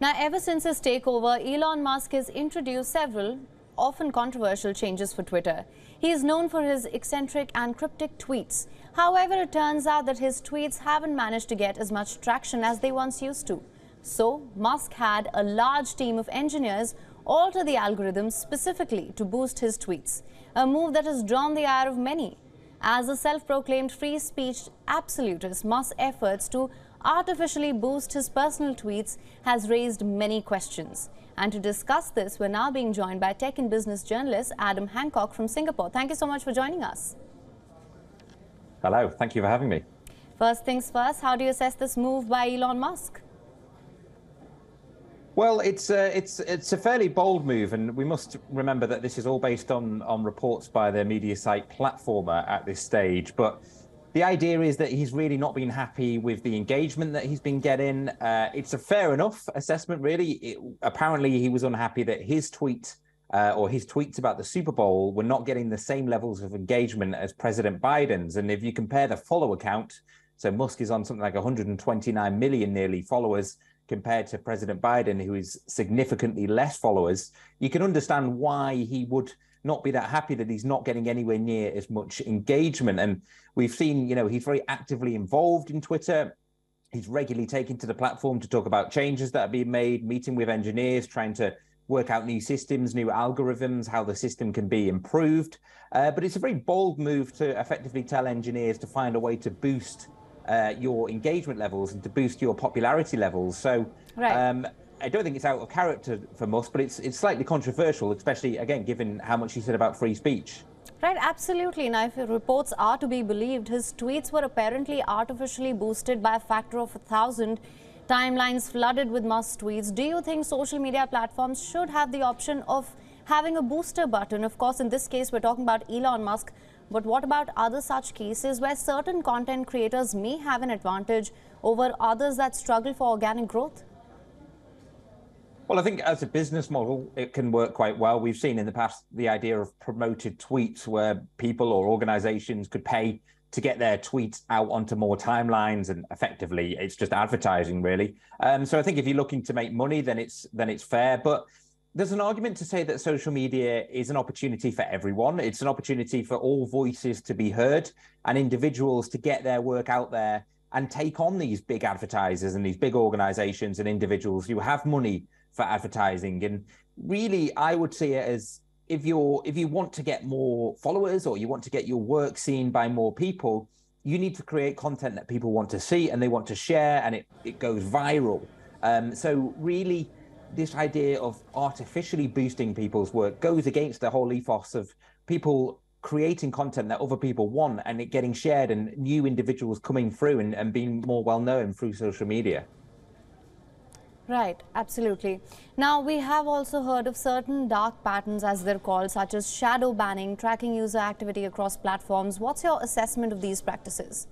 Now, ever since his takeover, Elon Musk has introduced several, often controversial changes for Twitter. He is known for his eccentric and cryptic tweets. However, it turns out that his tweets haven't managed to get as much traction as they once used to. So, Musk had a large team of engineers alter the algorithm specifically to boost his tweets, a move that has drawn the ire of many. As a self-proclaimed free speech absolutist, Musk's efforts to artificially boost his personal tweets has raised many questions. And to discuss this, we're now being joined by tech and business journalist Adam Hancock from Singapore. Thank you so much for joining us. Hello, thank you for having me. First things first, how do you assess this move by Elon Musk? Well, it's a fairly bold move, and we must remember that this is all based on reports by the media site Platformer at this stage. But the idea is that he's really not been happy with the engagement that he's been getting. It's a fair enough assessment, really. Apparently, he was unhappy that his tweet or his tweets about the Super Bowl were not getting the same levels of engagement as President Biden's. And if you compare the follower count, so Musk is on something like 129 million nearly followers, compared to President Biden, who is significantly less followers, you can understand why he would not be that happy that he's not getting anywhere near as much engagement. And we've seen, he's very actively involved in Twitter. He's regularly taken to the platform to talk about changes that are being made, meeting with engineers, trying to work out new systems, new algorithms, how the system can be improved. But it's a very bold move to effectively tell engineers to find a way to boost your engagement levels and to boost your popularity levels. So right. I don't think it's out of character for Musk, but it's slightly controversial, especially, again, given how much he said about free speech. Right, absolutely. Now, if reports are to be believed, his tweets were apparently artificially boosted by a factor of 1,000. Timelines flooded with Musk's tweets. Do you think social media platforms should have the option of having a booster button? Of course, in this case, we're talking about Elon Musk. But what about other such cases where certain content creators may have an advantage over others that struggle for organic growth? Well, I think as a business model, it can work quite well. We've seen in the past the idea of promoted tweets where people or organizations could pay to get their tweets out onto more timelines, and effectively it's just advertising, really. So I think if you're looking to make money, then it's fair. But there's an argument to say that social media is an opportunity for everyone. It's an opportunity for all voices to be heard and individuals to get their work out there and take on these big advertisers and these big organizations and individuals who have money for advertising. And really, I would see it as if you want to get more followers or you want to get your work seen by more people, you need to create content that people want to see and they want to share, and it goes viral. So really, this idea of artificially boosting people's work goes against the whole ethos of people creating content that other people want and it getting shared and new individuals coming through and being more well known through social media. Right, absolutely. Now, we have also heard of certain dark patterns, as they're called, such as shadow banning, tracking user activity across platforms. What's your assessment of these practices?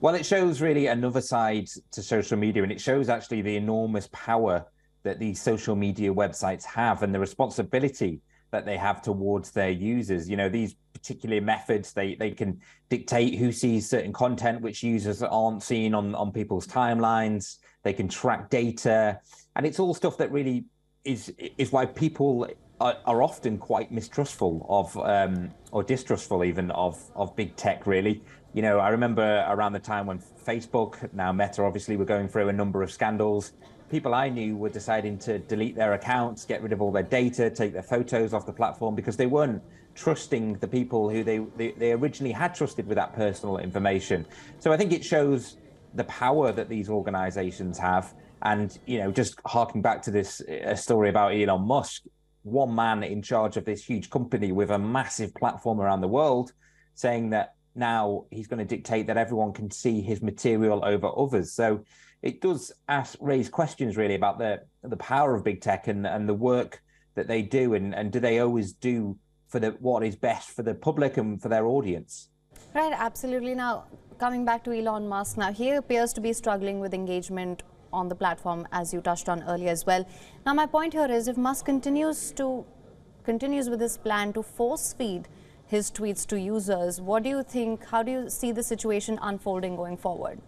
Well, it shows really another side to social media, and it shows actually the enormous power that these social media websites have and the responsibility that they have towards their users. These particular methods, they can dictate who sees certain content which users aren't seeing on people's timelines. They can track data, and it's all stuff that really is why people are often quite mistrustful of or distrustful even of big tech, really. I remember around the time when Facebook, now Meta, obviously, were going through a number of scandals. People I knew were deciding to delete their accounts, get rid of all their data, take their photos off the platform because they weren't trusting the people who they originally had trusted with that personal information. So I think it shows the power that these organizations have. And, just harking back to this story about Elon Musk, one man in charge of this huge company with a massive platform around the world, saying that now he's going to dictate that everyone can see his material over others. So it does raise questions really about the power of big tech and the work that they do, and do they always do for what is best for the public and for their audience? Right, absolutely. Now, coming back to Elon Musk, now he appears to be struggling with engagement on the platform, as you touched on earlier as well. Now, my point here is, if Musk continues with his plan to force feed his tweets to users, what do you think? How do you see the situation unfolding going forward?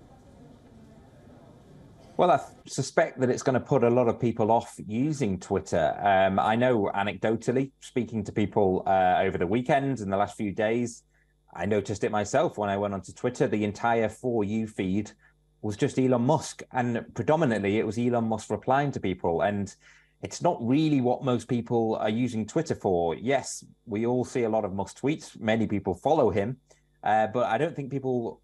Well, I suspect that it's going to put a lot of people off using Twitter. I know anecdotally, speaking to people over the weekend and the last few days, I noticed it myself when I went onto Twitter. The entire For You feed was just Elon Musk, and predominantly it was Elon Musk replying to people. And it's not really what most people are using Twitter for. Yes, we all see a lot of Musk tweets. Many people follow him, but I don't think people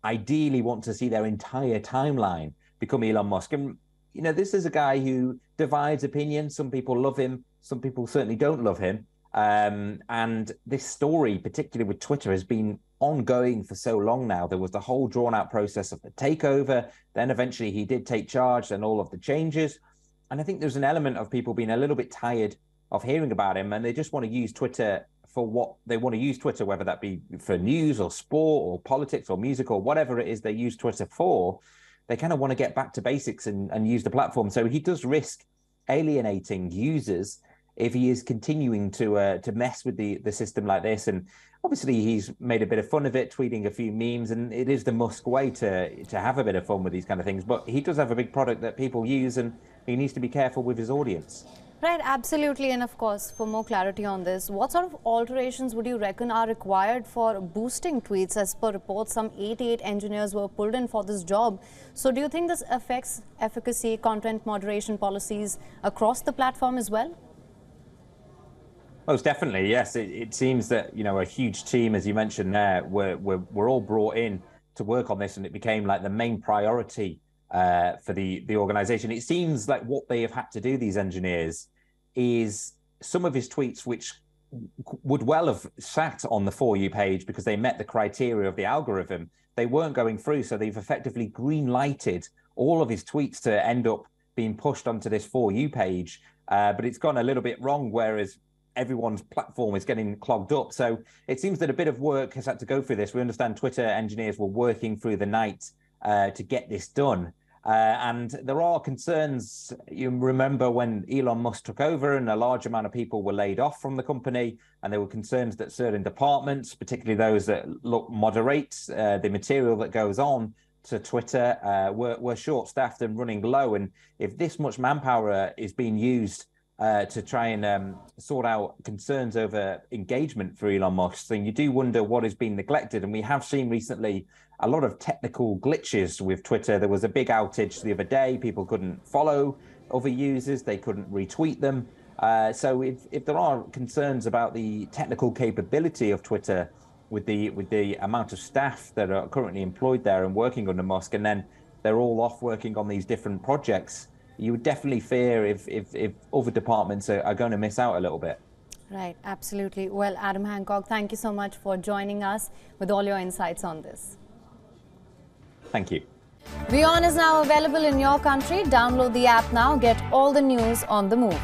ideally want to see their entire timeline become Elon Musk. And, you know, this is a guy who divides opinion. Some people love him. Some people certainly don't love him. And this story, particularly with Twitter, has been ongoing for so long now. There was the whole drawn out process of the takeover. Then eventually he did take charge and all of the changes. And I think there's an element of people being a little bit tired of hearing about him, and they just want to use Twitter for what they want to use Twitter, whether that be for news or sport or politics or music or whatever it is they use Twitter for. They kind of want to get back to basics and use the platform. So he does risk alienating users if he is continuing to mess with the system like this. And obviously he's made a bit of fun of it, tweeting a few memes, and it is the Musk way to have a bit of fun with these kind of things. But he does have a big product that people use, and he needs to be careful with his audience. Right, absolutely. And of course, for more clarity on this, what sort of alterations would you reckon are required for boosting tweets? As per reports, some 88 engineers were pulled in for this job. So do you think this affects efficacy, content moderation policies across the platform as well? Most definitely, yes. It seems that, you know, a huge team, as you mentioned there, we're all brought in to work on this, and it became like the main priority for the organization. It seems like what they have had to do, these engineers, is some of his tweets, which would well have sat on the For You page because they met the criteria of the algorithm, they weren't going through. So they've effectively green lighted all of his tweets to end up being pushed onto this For You page. But it's gone a little bit wrong, whereas everyone's platform is getting clogged up. So it seems that a bit of work has had to go through this. We understand Twitter engineers were working through the night to get this done. And there are concerns. You remember when Elon Musk took over and a large amount of people were laid off from the company, and there were concerns that certain departments, particularly those that moderate the material that goes on to Twitter, were short-staffed and running low. And if this much manpower is being used to try and sort out concerns over engagement for Elon Musk, then you do wonder what is being neglected. And we have seen recently a lot of technical glitches with Twitter. There was a big outage the other day. People couldn't follow other users. They couldn't retweet them. So if there are concerns about the technical capability of Twitter with the amount of staff that are currently employed there and working under Musk, and then they're all off working on these different projects, you would definitely fear if other departments are going to miss out a little bit. Right, absolutely. Well, Adam Hancock, thank you so much for joining us with all your insights on this. Thank you. WION is now available in your country. Download the app now. Get all the news on the move.